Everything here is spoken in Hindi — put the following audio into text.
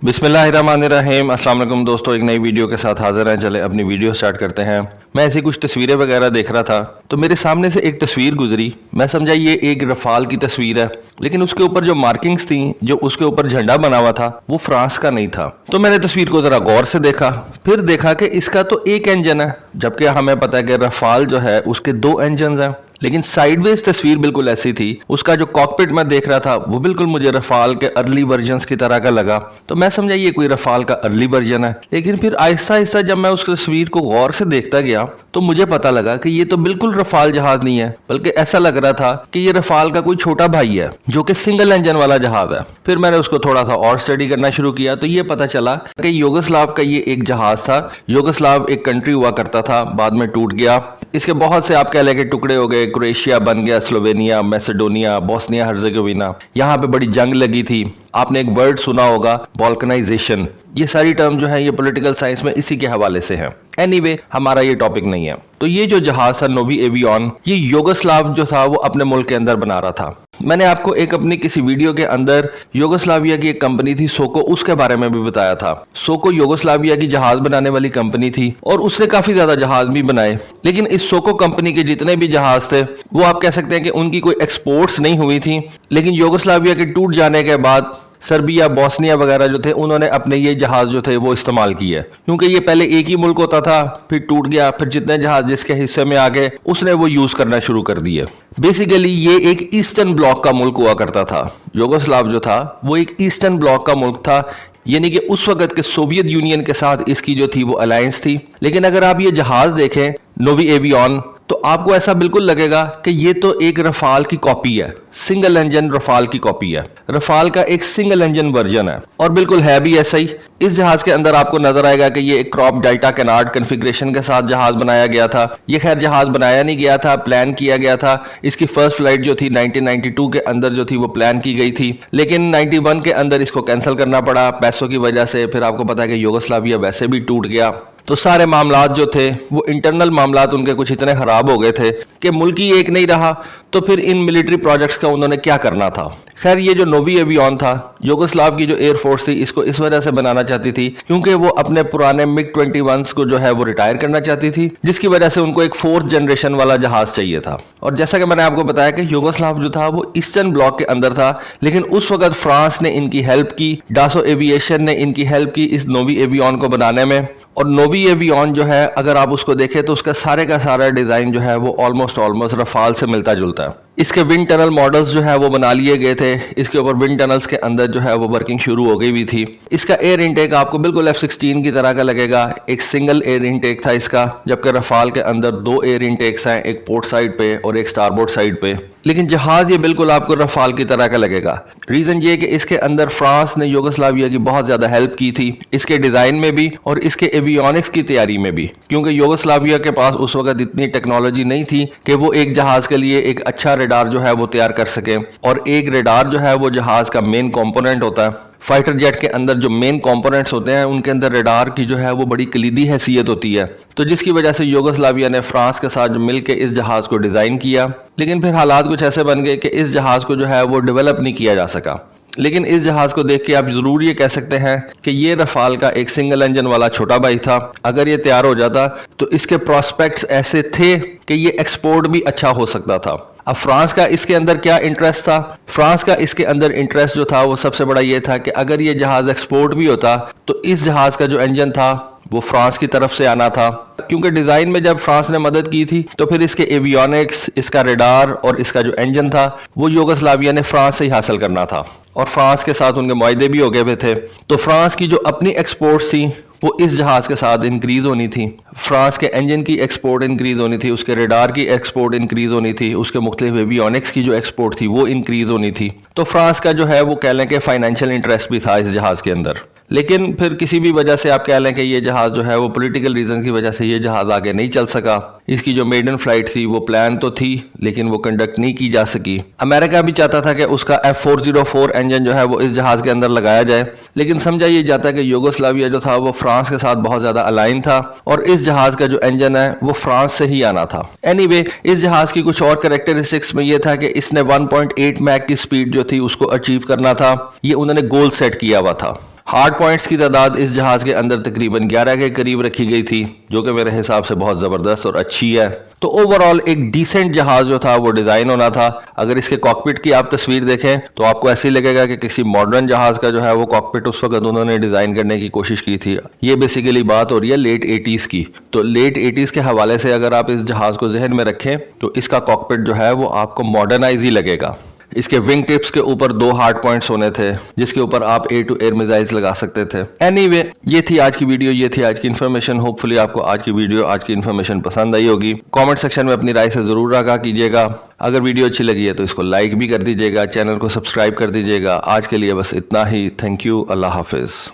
बिस्मिल्लाहिर्रहमानिर्रहीम। अस्सलाम वालेकुम दोस्तों, एक नई वीडियो के साथ हाजिर हैं। चले अपनी वीडियो स्टार्ट करते हैं। मैं ऐसी कुछ तस्वीरें वगैरह देख रहा था तो मेरे सामने से एक तस्वीर गुजरी। मैं समझा ये एक रफाल की तस्वीर है, लेकिन उसके ऊपर जो मार्किंग्स थी, जो उसके ऊपर झंडा बना हुआ था, वो फ्रांस का नहीं था। तो मैंने तस्वीर को जरा गौर से देखा, फिर देखा कि इसका तो एक इंजन है, जबकि हमें पता है कि रफाल जो है उसके 2 इंजन हैं। लेकिन साइडवेज तस्वीर बिल्कुल ऐसी थी। उसका जो कॉकपिट मैं देख रहा था वो बिल्कुल मुझे रफाल के अर्ली वर्जन्स की तरह का लगा। तो मैं समझा ये कोई रफाल का अर्ली वर्जन है। लेकिन फिर आहिस्ता आहिस्ता जब मैं उस तस्वीर को गौर से देखता गया तो मुझे पता लगा कि ये तो बिल्कुल रफाल जहाज नहीं है, बल्कि ऐसा लग रहा था कि ये रफाल का कोई छोटा भाई है जो कि सिंगल इंजन वाला जहाज है। फिर मैंने उसको थोड़ा सा और स्टडी करना शुरू किया तो ये पता चला कि युगोस्लाव का ये एक जहाज था। युगोस्लाव एक कंट्री हुआ करता था, बाद में टूट गया। इसके बहुत से आप कह लें कि टुकड़े हो गए। क्रोएशिया बन गया, स्लोवेनिया, मैसेडोनिया, बोस्निया हर्जेगोविना। यहाँ पे बड़ी जंग लगी थी। आपने एक वर्ड सुना होगा, वॉल्कनाइजेशन। ये सारी टर्म जो है ये पॉलिटिकल साइंस में इसी के हवाले से है। एनीवे, हमारा ये टॉपिक नहीं है। तो ये जो जहाज था नोवी एवियन, ये युगोस्लाव जो था वो अपने मुल्क के अंदर बना रहा था। मैंने आपको एक अपनी किसी वीडियो के अंदर युगोस्लाविया की एक कंपनी थी सोको, उसके बारे में भी बताया था। सोको युगोस्लाविया की जहाज बनाने वाली कंपनी थी और उसने काफी ज्यादा जहाज भी बनाए। लेकिन इस सोको कंपनी के जितने भी जहाज थे वो आप कह सकते हैं कि उनकी कोई एक्सपोर्ट्स नहीं हुई थी। लेकिन युगोस्लाविया के टूट जाने के बाद सर्बिया, बोस्निया वगैरह जो थे उन्होंने अपने ये जहाज जो थे वो इस्तेमाल किए, क्योंकि ये पहले एक ही मुल्क होता था, फिर टूट गया, फिर जितने जहाज जिसके हिस्से में आ गए उसने वो यूज करना शुरू कर दिए। बेसिकली ये एक ईस्टर्न ब्लॉक का मुल्क हुआ करता था। युगोस्लाव जो था वो एक ईस्टर्न ब्लॉक का मुल्क था, यानी कि उस वक्त के सोवियत यूनियन के साथ इसकी जो थी वो अलायंस थी। लेकिन अगर आप ये जहाज देखें नोवी एवियन, तो आपको ऐसा बिल्कुल लगेगा कि ये तो एक रफाल की कॉपी है, सिंगल इंजन रफाल की कॉपी है, रफाल का एक सिंगल इंजन वर्जन है। और बिल्कुल है भी ऐसा ही। इस जहाज के अंदर आपको नजर आएगा कि ये एक क्रॉप डेल्टा कैनार्ड कॉन्फ़िगरेशन के साथ जहाज बनाया गया था। ये खैर जहाज बनाया नहीं गया था, प्लान किया गया था। इसकी फर्स्ट फ्लाइट जो थी 1992 के अंदर जो थी वो प्लान की गई थी, लेकिन 91 के अंदर इसको कैंसिल करना पड़ा पैसों की वजह से। फिर आपको पता है कि युगोस्लाविया वैसे भी टूट गया। तो सारे मामलात जो थे वो इंटरनल मामलात उनके कुछ इतने खराब हो गए थे कि मुल्क ही एक नहीं रहा। तो फिर इन मिलिट्री प्रोजेक्ट्स का उन्होंने क्या करना था। खैर, ये जो नोवी एवियन था, युगोस्लाव की जो एयरफोर्स थी इसको इस वजह से बनाना चाहती थी क्योंकि वो अपने पुराने मिग 21 को जो है वो रिटायर करना चाहती थी, जिसकी वजह से उनको एक 4th जनरेशन वाला जहाज चाहिए था। और जैसा कि मैंने आपको बताया कि युगोस्लाव जो था वो ईस्टर्न ब्लॉक के अंदर था, लेकिन उस वक्त फ्रांस ने इनकी हेल्प की, डासो एविएशन ने इनकी हेल्प की इस नोवी एवियन को बनाने में। और नोवी एवियन जो है अगर आप उसको देखें तो उसका सारे का सारा डिजाइन जो है वो ऑलमोस्ट रफाल से मिलता जुलता है। इसके विंड टनल मॉडल्स जो है वो बना लिए गए थे। इसके ऊपर विंड टनल्स के अंदर जो है वो वर्किंग शुरू हो गई भी थी। इसका एयर इनटेक आपको बिल्कुल F-16 की तरह का लगेगा। एक सिंगल एयर इनटेक था इसका, जबकि रफाल के अंदर 2 एयर इनटेक्स हैं, एक पोर्ट साइड पे और एक स्टारबोर्ड साइड पे। लेकिन जहाज ये बिल्कुल आपको रफाल की तरह का लगेगा। रीजन ये कि इसके अंदर फ्रांस ने युगोस्लाविया की बहुत ज्यादा हेल्प की थी, इसके डिजाइन में भी और इसके एवियोनिक्स की तैयारी में भी, क्योंकि युगोस्लाविया के पास उस वक्त इतनी टेक्नोलॉजी नहीं थी कि वो एक जहाज के लिए एक अच्छा रेडार जो है वो तैयार कर सके। और एक रेडार जो है वो जहाज का मेन कंपोनेंट होता है। फाइटर जेट के अंदर जो मेन कंपोनेंट्स होते हैं उनके अंदर रेडार की जो है वो बड़ी कलीदी हैसियत होती है। तो जिसकी वजह से युगोस्लाविया ने फ्रांस के साथ मिलकर इस जहाज को डिजाइन किया। लेकिन फिर हालात कुछ ऐसे बन गए कि इस जहाज को जो है वो डेवलप नहीं किया जा सका। लेकिन इस जहाज को देख के आप जरूर ये कह सकते हैं कि ये रफाल का एक सिंगल इंजन वाला छोटा भाई था। अगर ये तैयार हो जाता तो इसके प्रोस्पेक्ट्स ऐसे थे कि ये एक्सपोर्ट भी अच्छा हो सकता था। अब फ्रांस का इसके अंदर क्या इंटरेस्ट था? फ्रांस का इसके अंदर इंटरेस्ट जो था वो सबसे बड़ा ये था कि अगर ये जहाज एक्सपोर्ट भी होता तो इस जहाज का जो इंजन था वो फ्रांस की तरफ से आना था, क्योंकि डिजाइन में जब फ्रांस ने मदद की थी तो फिर इसके एवियोनिक्स, इसका रेडार और इसका जो इंजन था वो युगोस्लाविया ने फ्रांस से ही हासिल करना था। और फ्रांस के साथ उनके मुआहदे भी हो गए थे। तो फ्रांस की जो अपनी एक्सपोर्ट्स थी वो इस जहाज के साथ इंक्रीज होनी थी। फ्रांस के इंजन की एक्सपोर्ट इंक्रीज होनी थी, उसके रेडार की एक्सपोर्ट इंक्रीज होनी थी, उसके मुख्तलिफ एवियोनिक्स की जो एक्सपोर्ट थी वो इंक्रीज होनी थी। तो फ्रांस का जो है वो कह लें कि फाइनेंशियल इंटरेस्ट भी था इस जहाज के अंदर। लेकिन फिर किसी भी वजह से आप कह लें कि ये जहाज जो है वो पॉलिटिकल रीजन की वजह से ये जहाज आगे नहीं चल सका। इसकी जो मेडन फ्लाइट थी वो प्लान तो थी लेकिन वो कंडक्ट नहीं की जा सकी। अमेरिका भी चाहता था कि उसका F-404 इंजन जो है वो इस जहाज के अंदर लगाया जाए, लेकिन समझा ये जाता है कि युगोस्लाविया जो था वो फ्रांस के साथ बहुत ज्यादा अलाइन था और इस जहाज का जो इंजन है वो फ्रांस से ही आना था। एनीवे, इस जहाज की कुछ और कैरेक्टरिस्टिक्स में ये था कि इसने 1.8 मैक की स्पीड जो थी उसको अचीव करना था। ये उन्होंने गोल सेट किया हुआ था। हार्ड पॉइंट्स की तादाद इस जहाज के अंदर तकरीबन 11 के करीब रखी गई थी, जो कि मेरे हिसाब से बहुत ज़बरदस्त और अच्छी है। तो ओवरऑल एक डिसेंट जहाज जो था वो डिज़ाइन होना था। अगर इसके कॉकपिट की आप तस्वीर देखें तो आपको ऐसे ही लगेगा कि किसी मॉडर्न जहाज का जो है वो कॉकपिट उस वक्त उन्होंने डिज़ाइन करने की कोशिश की थी। ये बेसिकली बात हो रही है लेट 80s की। तो लेट 80s के हवाले से अगर आप इस जहाज को जहन में रखें तो इसका कॉकपिट जो है वो आपको मॉडर्नाइज ही लगेगा। इसके विंग टिप्स के ऊपर 2 हार्ड पॉइंट्स होने थे, जिसके ऊपर आप एयर टू एयर मिसाइल्स लगा सकते थे। एनीवे, ये थी आज की वीडियो, ये थी आज की इन्फॉर्मेशन। होपफुली आपको आज की वीडियो, आज की इन्फॉर्मेशन पसंद आई होगी। कमेंट सेक्शन में अपनी राय से जरूर आगाह कीजिएगा। अगर वीडियो अच्छी लगी है तो इसको लाइक भी कर दीजिएगा, चैनल को सब्सक्राइब कर दीजिएगा। आज के लिए बस इतना ही। Thank you. Allah Hafiz.